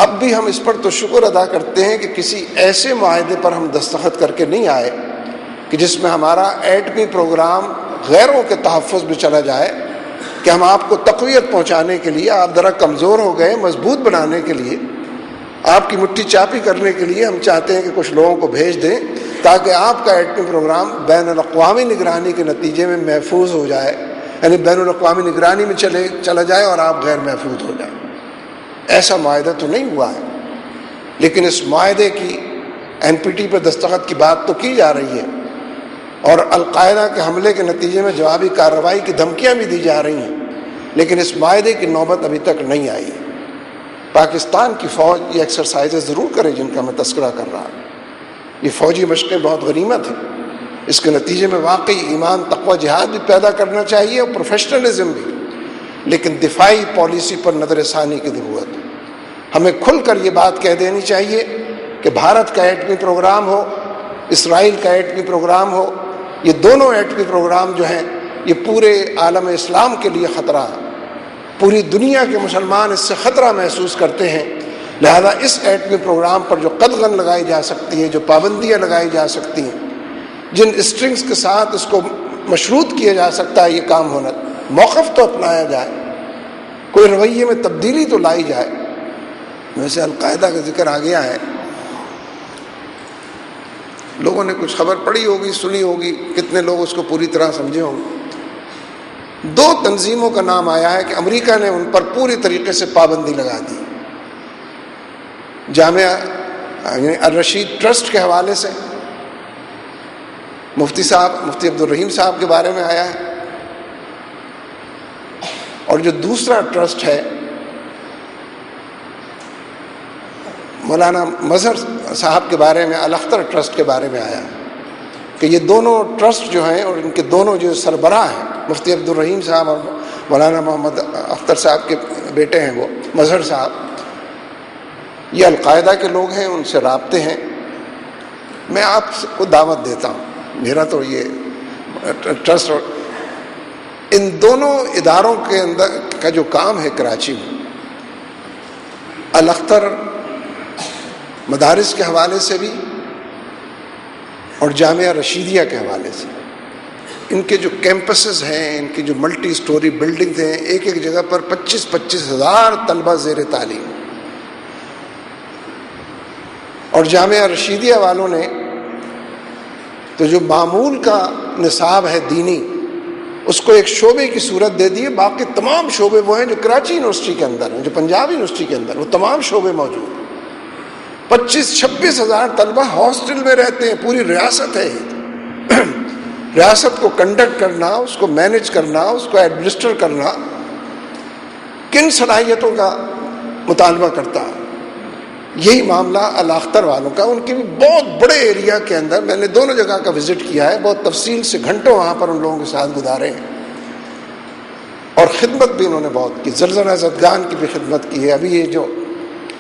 اب بھی ہم اس پر تو شکر ادا کرتے ہیں کہ کسی ایسے معاہدے پر ہم دستخط کر کے نہیں آئے کہ جس میں ہمارا ایٹمی پروگرام غیروں کے تحفظ میں چلا جائے، کہ ہم آپ کو تقویت پہنچانے کے لیے، آپ ذرا کمزور ہو گئے، مضبوط بنانے کے لیے، آپ کی مٹھی چاپی کرنے کے لیے ہم چاہتے ہیں کہ کچھ لوگوں کو بھیج دیں تاکہ آپ کا ایٹمی پروگرام بین الاقوامی نگرانی کے نتیجے میں محفوظ ہو جائے، یعنی بین الاقوامی نگرانی میں چلا جائے اور آپ غیر محفوظ ہو جائیں۔ ایسا معاہدہ تو نہیں ہوا ہے، لیکن اس معاہدے کی NPT پر دستخط کی بات تو کی جا رہی ہے، اور القاعدہ کے حملے کے نتیجے میں جوابی کارروائی کی دھمکیاں بھی دی جا رہی ہیں، لیکن اس معاہدے کی نوبت ابھی تک نہیں آئی۔ پاکستان کی فوج یہ ایکسرسائزز ضرور کرے جن کا میں تذکرہ کر رہا ہوں، یہ فوجی مشقیں بہت غنیمت ہیں، اس کے نتیجے میں واقعی ایمان، تقوی، جہاد بھی پیدا کرنا چاہیے اور پروفیشنلزم بھی، لیکن دفاعی پالیسی پر نظر ثانی کی ضرورت ہے۔ ہمیں کھل کر یہ بات کہہ دینی چاہیے کہ بھارت کا ایٹمی پروگرام ہو، اسرائیل کا ایٹمی پروگرام ہو، یہ دونوں ایٹمی پروگرام جو ہیں یہ پورے عالم اسلام کے لیے خطرہ ہے، پوری دنیا کے مسلمان اس سے خطرہ محسوس کرتے ہیں، لہذا اس ایٹمی پروگرام پر جو قدغن لگائی جا سکتی ہے، جو پابندیاں لگائی جا سکتی ہیں، جن اسٹرنگز کے ساتھ اس کو مشروط کیا جا سکتا ہے یہ کام ہونا، موقف تو اپنایا جائے، کوئی رویے میں تبدیلی تو لائی جائے۔ ویسے القاعدہ کا ذکر آ گیا ہے، لوگوں نے کچھ خبر پڑھی ہوگی، سنی ہوگی، کتنے لوگ اس کو پوری طرح سمجھے ہوں گے۔ 2 تنظیموں کا نام آیا ہے کہ امریکہ نے ان پر پوری طریقے سے پابندی لگا دی۔ جامعہ یعنی الرشید ٹرسٹ کے حوالے سے مفتی عبد الرحیم صاحب کے بارے میں آیا ہے، اور جو دوسرا ٹرسٹ ہے مولانا مظہر صاحب کے بارے میں، الاختر ٹرسٹ کے بارے میں آیا کہ یہ دونوں ٹرسٹ جو ہیں اور ان کے دونوں جو سربراہ ہیں، مفتی عبد الرحیم صاحب اور مولانا محمد اختر صاحب کے بیٹے ہیں وہ مظہر صاحب، یہ القاعدہ کے لوگ ہیں، ان سے رابطے ہیں۔ میں آپ کو دعوت دیتا ہوں، میرا تو یہ ٹرسٹ اور ان دونوں اداروں کے اندر کا جو کام ہے کراچی میں، الاختر مدارس کے حوالے سے بھی اور جامعہ رشیدیہ کے حوالے سے، ان کے جو کیمپسز ہیں، ان کی جو ملٹی سٹوری بلڈنگز ہیں، ایک ایک جگہ پر 25-25 ہزار طلبہ زیر تعلیم، اور جامعہ رشیدیہ والوں نے تو جو معمول کا نصاب ہے دینی، اس کو ایک شعبے کی صورت دے دی ہے، باقی تمام شعبے وہ ہیں جو کراچی یونیورسٹی کے اندر ہیں، جو پنجاب یونیورسٹی کے اندر، وہ تمام شعبے موجود ہیں۔ 25-26 ہزار طلبہ ہاسٹل میں رہتے ہیں، پوری ریاست ہے یہ۔ ریاست کو کنڈکٹ کرنا، اس کو مینیج کرنا، اس کو ایڈمنسٹر کرنا کن صلاحیتوں کا مطالبہ کرتا ہے؟ یہی معاملہ الاختر والوں کا، ان کے بھی بہت بڑے ایریا کے اندر، میں نے دونوں جگہ کا وزٹ کیا ہے، بہت تفصیل سے گھنٹوں وہاں پر ان لوگوں کے ساتھ گزارے ہیں، اور خدمت بھی انہوں نے بہت کی، زلزلہ زدگان کی بھی خدمت کی ہے، ابھی یہ جو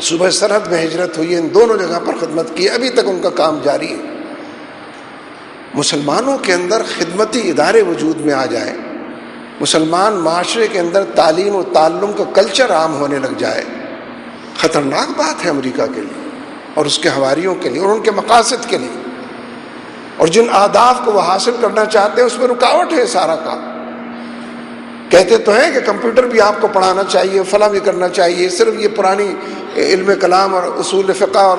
صوبہ سرحد میں ہجرت ہوئی ہے، ان دونوں جگہ پر خدمت کی ہے، ابھی تک ان کا کام جاری ہے۔ مسلمانوں کے اندر خدمتی ادارے وجود میں آ جائیں، مسلمان معاشرے کے اندر تعلیم و تعلم کا کلچر عام ہونے لگ جائے، خطرناک بات ہے امریکہ کے لیے اور اس کے حواریوں کے لیے اور ان کے مقاصد کے لیے، اور جن اہداف کو وہ حاصل کرنا چاہتے ہیں اس میں رکاوٹ ہے سارا کام۔ کہتے تو ہیں کہ کمپیوٹر بھی آپ کو پڑھانا چاہیے، فلاں بھی کرنا چاہیے، صرف یہ پرانی علم کلام اور اصول فقہ اور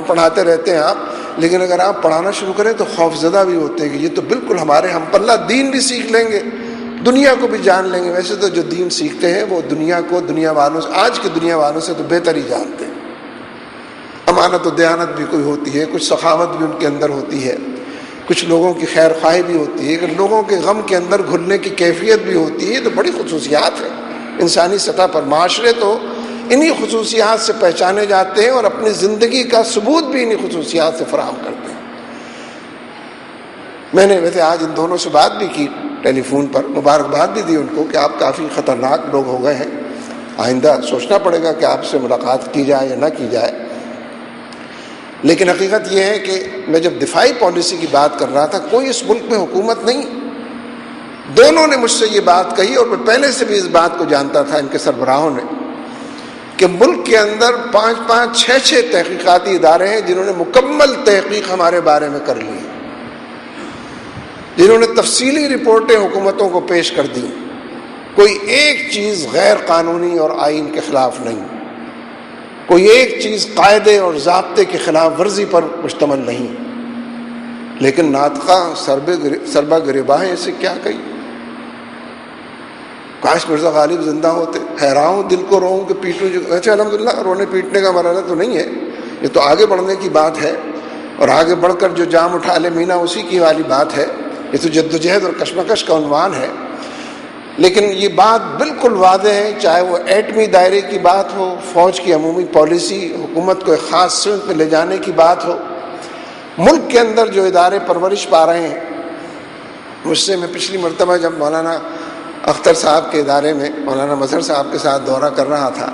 پڑھاتے رہتے ہیں آپ، لیکن اگر آپ پڑھانا شروع کریں تو خوف زدہ بھی ہوتے ہیں کہ یہ تو بالکل ہمارے ہم پلہ، دین بھی سیکھ لیں گے، دنیا کو بھی جان لیں گے۔ ویسے تو جو دین سیکھتے ہیں وہ دنیا کو دنیا والوں سے، آج کی دنیا والوں سے تو بہتر ہی جانتے ہیں۔ امانت و دیانت بھی کوئی ہوتی ہے، کچھ سخاوت بھی ان کے اندر ہوتی ہے، کچھ لوگوں کی خیر خواہی بھی ہوتی ہے، کہ لوگوں کے غم کے اندر گھلنے کی کیفیت بھی ہوتی ہے، تو بڑی خصوصیات ہیں انسانی سطح پر۔ معاشرے تو انہی خصوصیات سے پہچانے جاتے ہیں اور اپنی زندگی کا ثبوت بھی انہی خصوصیات سے فراہم کرتے ہیں۔ میں نے ویسے آج ان دونوں سے بات بھی کی ٹیلی فون پر، مبارکباد بھی دی ان کو کہ آپ کافی خطرناک لوگ ہو گئے ہیں، آئندہ سوچنا پڑے گا کہ آپ سے ملاقات کی جائے یا نہ کی جائے۔ لیکن حقیقت یہ ہے کہ میں جب دفاعی پالیسی کی بات کر رہا تھا، کوئی اس ملک میں حکومت نہیں، دونوں نے مجھ سے یہ بات کہی، اور میں پہلے سے بھی اس بات کو جانتا تھا ان کے سربراہوں نے، کہ ملک کے اندر 5-5, 6-6 تحقیقاتی ادارے ہیں جنہوں نے مکمل تحقیق ہمارے بارے میں کر لی، جنہوں نے تفصیلی رپورٹیں حکومتوں کو پیش کر دی. کوئی ایک چیز غیر قانونی اور آئین کے خلاف نہیں، کوئی ایک چیز قاعدے اور ضابطے کی خلاف ورزی پر مشتمل نہیں. لیکن ناطقہ سربا گریباں اسے کیا کہی؟ کاش مرزا غالب زندہ ہوتے. حیران ہوں، دل کو روؤں کہ پیٹوں جو ویسے الحمدللہ رونے پیٹنے کا مرحلہ تو نہیں ہے، یہ تو آگے بڑھنے کی بات ہے، اور آگے بڑھ کر جو جام اٹھا لے مینا اسی کی والی بات ہے. یہ تو جدوجہد اور کشمکش کا عنوان ہے. لیکن یہ بات بالکل واضح ہے، چاہے وہ ایٹمی دائرے کی بات ہو، فوج کی عمومی پالیسی، حکومت کو ایک خاص سمت میں لے جانے کی بات ہو. ملک کے اندر جو ادارے پرورش پا رہے ہیں، مجھ سے میں پچھلی مرتبہ جب مولانا اختر صاحب کے ادارے میں مولانا مظہر صاحب کے ساتھ دورہ کر رہا تھا،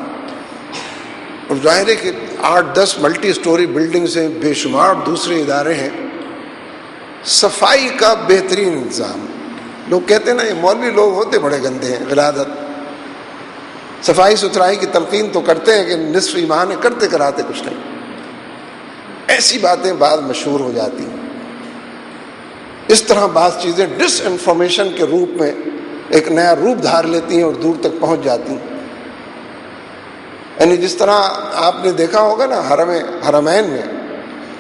اور ظاہر ہے کہ 8-10 ملٹی سٹوری بلڈنگز ہیں، بے شمار دوسرے ادارے ہیں. صفائی کا بہترین انتظام. لوگ کہتے ہیں نا یہ مولوی لوگ ہوتے بڑے گندے ہیں، غلاظت. صفائی ستھرائی کی تلقین تو کرتے ہیں کہ نصف ایمان ہے، کرتے کراتے کچھ نہیں. ایسی باتیں بعض مشہور ہو جاتی ہیں. اس طرح بعض چیزیں ڈس انفارمیشن کے روپ میں ایک نیا روپ دھار لیتی ہیں اور دور تک پہنچ جاتی ہیں. یعنی جس طرح آپ نے دیکھا ہوگا نا حرمین میں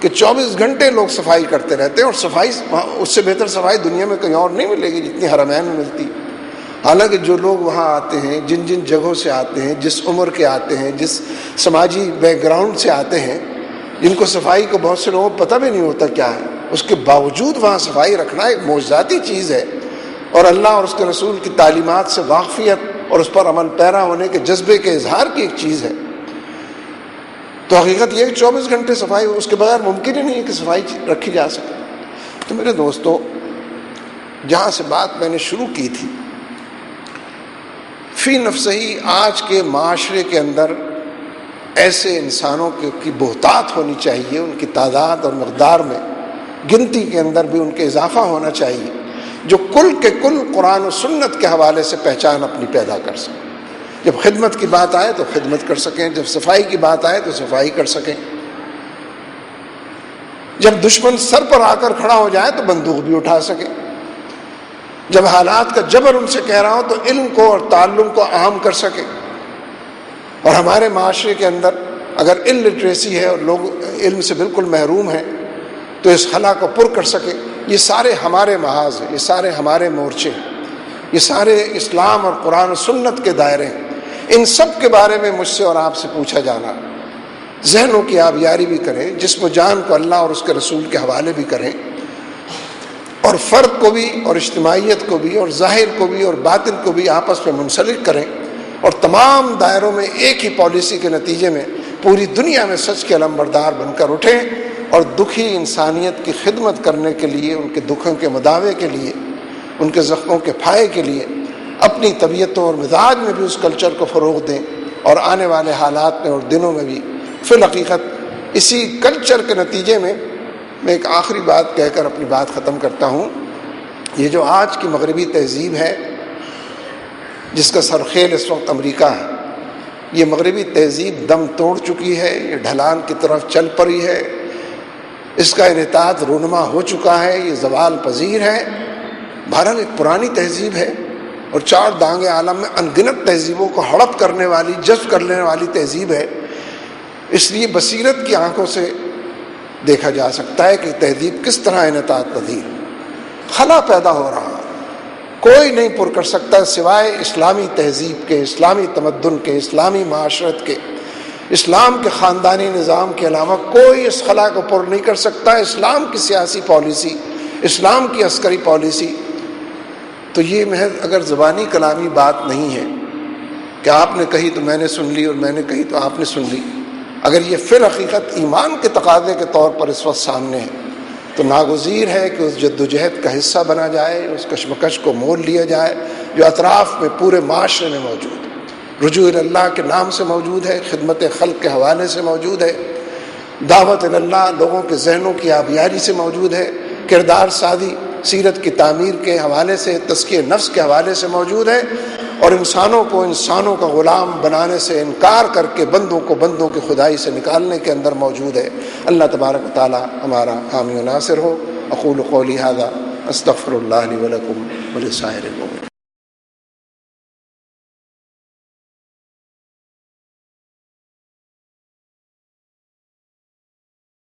کہ 24 گھنٹے لوگ صفائی کرتے رہتے ہیں، اور صفائی اس سے بہتر صفائی دنیا میں کہیں اور نہیں ملے گی جتنی حرمین میں ملتی. حالانکہ جو لوگ وہاں آتے ہیں، جن جن جگہوں سے آتے ہیں، جس عمر کے آتے ہیں، جس سماجی بیک گراؤنڈ سے آتے ہیں، جن کو صفائی کو بہت سے لوگوں کو پتہ بھی نہیں ہوتا کیا ہے، اس کے باوجود وہاں صفائی رکھنا ایک معجزاتی چیز ہے، اور اللہ اور اس کے رسول کی تعلیمات سے واقفیت اور اس پر عمل پیرا ہونے کے جذبے کے اظہار کی ایک چیز ہے. تو حقیقت یہ کہ 24 گھنٹے صفائی اس کے بغیر ممکن ہی نہیں ہے کہ صفائی رکھی جا سکے. تو میرے دوستو، جہاں سے بات میں نے شروع کی تھی، فی نفسہ ہی آج کے معاشرے کے اندر ایسے انسانوں کی بہتات ہونی چاہیے، ان کی تعداد اور مقدار میں، گنتی کے اندر بھی ان کے اضافہ ہونا چاہیے، جو کل کے کل قرآن و سنت کے حوالے سے پہچان اپنی پیدا کر سکیں. جب خدمت کی بات آئے تو خدمت کر سکیں، جب صفائی کی بات آئے تو صفائی کر سکیں، جب دشمن سر پر آ کر کھڑا ہو جائے تو بندوق بھی اٹھا سکیں، جب حالات کا جبر ان سے کہہ رہا ہو تو علم کو اور تعلم کو عام کر سکیں. اور ہمارے معاشرے کے اندر اگر الٹریسی ہے اور لوگ علم سے بالکل محروم ہیں تو اس خلا کو پر کر سکیں. یہ سارے ہمارے محاذ ہیں، یہ سارے ہمارے مورچے ہیں، یہ سارے اسلام اور قرآن و سنت کے دائرے ہیں. ان سب کے بارے میں مجھ سے اور آپ سے پوچھا جانا، ذہنوں کی آبیاری بھی کریں، جسم و جان کو اللہ اور اس کے رسول کے حوالے بھی کریں، اور فرد کو بھی اور اجتماعیت کو بھی اور ظاہر کو بھی اور باطن کو بھی آپس میں منسلک کریں، اور تمام دائروں میں ایک ہی پالیسی کے نتیجے میں پوری دنیا میں سچ کے علمبردار بن کر اٹھیں، اور دکھی انسانیت کی خدمت کرنے کے لیے، ان کے دکھوں کے مداوے کے لیے، ان کے زخموں کے پھائے کے لیے اپنی طبیعتوں اور مزاج میں بھی اس کلچر کو فروغ دیں، اور آنے والے حالات میں اور دنوں میں بھی فی الحقیقت اسی کلچر کے نتیجے میں ایک آخری بات کہہ کر اپنی بات ختم کرتا ہوں. یہ جو آج کی مغربی تہذیب ہے جس کا سرخیل اس وقت امریکہ ہے، یہ مغربی تہذیب دم توڑ چکی ہے، یہ ڈھلان کی طرف چل پڑی ہے، اس کا انحطاط رونما ہو چکا ہے، یہ زوال پذیر ہے. بہرحال ایک پرانی تہذیب ہے، اور 4 دانگ عالم میں انگنت تہذیبوں کو ہڑپ کرنے والی، جذب کر لینے والی تہذیب ہے. اس لیے بصیرت کی آنکھوں سے دیکھا جا سکتا ہے کہ تہذیب کس طرح انحطاط پذیر خلا پیدا ہو رہا، کوئی نہیں پر کر سکتا سوائے اسلامی تہذیب کے، اسلامی تمدن کے، اسلامی معاشرت کے، اسلام کے خاندانی نظام کے علاوہ کوئی اس خلا کو پر نہیں کر سکتا. اسلام کی سیاسی پالیسی، اسلام کی عسکری پالیسی. تو یہ محض اگر زبانی کلامی بات نہیں ہے کہ آپ نے کہی تو میں نے سن لی اور میں نے کہی تو آپ نے سن لی، اگر یہ فی الحقیقت ایمان کے تقاضے کے طور پر اس وقت سامنے ہے تو ناگزیر ہے کہ اس جدوجہد کا حصہ بنا جائے، اس کشمکش کو مول لیا جائے جو اطراف میں پورے معاشرے میں موجود ہے. رجوع اللہ کے نام سے موجود ہے، خدمت خلق کے حوالے سے موجود ہے، دعوت اللہ لوگوں کے ذہنوں کی آبیاری سے موجود ہے، کردار سازی، سیرت کی تعمیر کے حوالے سے، تزکیہ نفس کے حوالے سے موجود ہے، اور انسانوں کو انسانوں کا غلام بنانے سے انکار کر کے بندوں کو بندوں کی خدائی سے نکالنے کے اندر موجود ہے۔ اللہ تبارک و تعالی ہمارا حامی و ناصر ہو۔ اقول قولی ھذا استغفر اللہ لی ولکم ولسائر المؤمنین۔